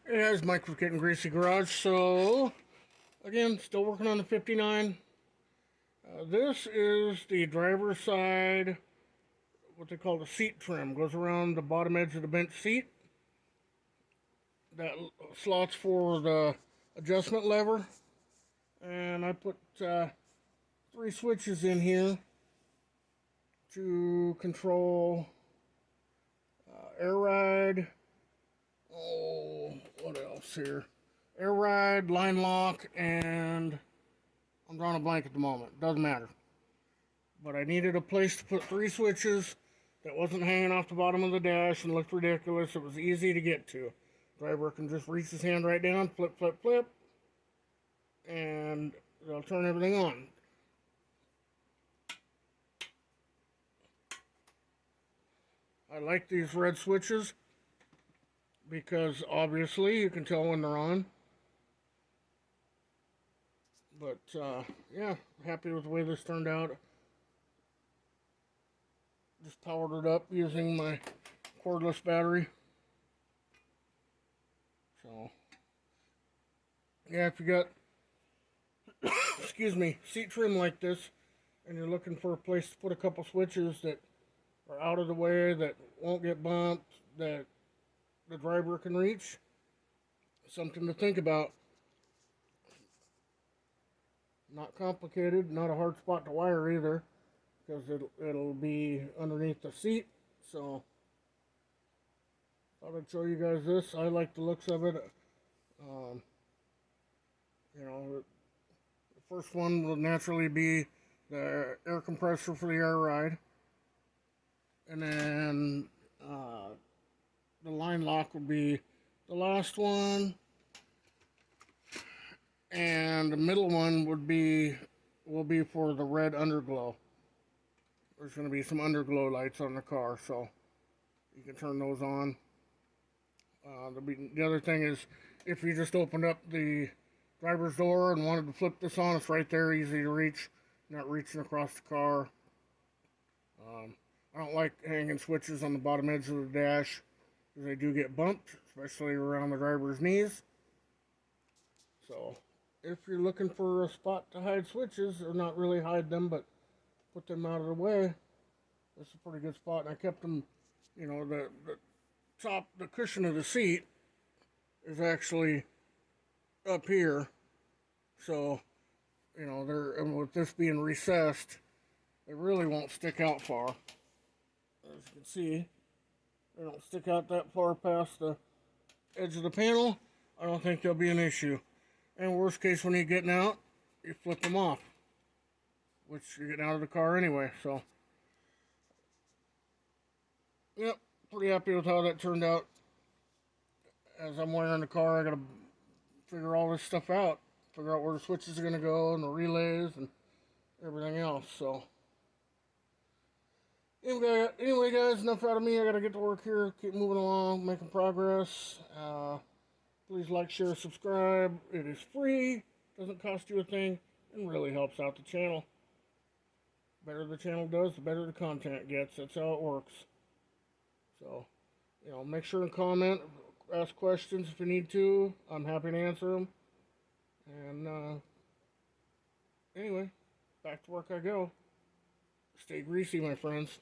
Hey guys, Mike with Gettin Greasy Garage. So, again, still working on the 59. This is the driver's side, what they call the seat trim. Goes around the bottom edge of the bench seat. That slots for the adjustment lever. And I put 3 switches in here to control air ride. Oh, what else here? Air ride, line lock, and I'm drawing a blank at the moment. Doesn't matter. But I needed a place to put 3 switches that wasn't hanging off the bottom of the dash and looked ridiculous. It was easy to get to. Driver can just reach his hand right down, flip, flip, flip, and they'll turn everything on. I like these red switches because obviously you can tell when they're on. But yeah, happy with the way this turned out. Just powered it up using my cordless battery. So yeah, if you got excuse me, seat trim like this and you're looking for a place to put a couple switches that are out of the way, that won't get bumped, that the driver can reach, something to think about. Not complicated, not a hard spot to wire either, because it'll be underneath the seat. So thought I'd show you guys this. I like the looks of it. You know, the first one will naturally be the air compressor for the air ride, and then the line lock would be the last one, and the middle one will be for the red underglow. There's going to be some underglow lights on the car, so you can turn those on. The other thing is, if you just opened up the driver's door and wanted to flip this on, it's right there, easy to reach, not reaching across the car. I don't like hanging switches on the bottom edge of the dash because they do get bumped, especially around the driver's knees. So if you're looking for a spot to hide switches, or not really hide them, but put them out of the way, this is a pretty good spot. And I kept them, you know, the cushion of the seat is actually up here. So, you know, and with this being recessed, they really won't stick out far. As you can see, they don't stick out that far past the edge of the panel. I don't think there'll be an issue. And worst case, when you're getting out, you flip them off, which you're getting out of the car anyway. So, yep, pretty happy with how that turned out. As I'm wiring the car, I gotta figure all this stuff out. Figure out where the switches are gonna go and the relays and everything else. So, anyway, guys, enough out of me. I gotta get to work here. Keep moving along, making progress. Please like, share, subscribe. It is free, doesn't cost you a thing, and really helps out the channel. The better the channel does, the better the content gets. That's how it works. So, you know, make sure and comment, ask questions if you need to. I'm happy to answer them. And anyway, back to work I go. Stay greasy, my friends.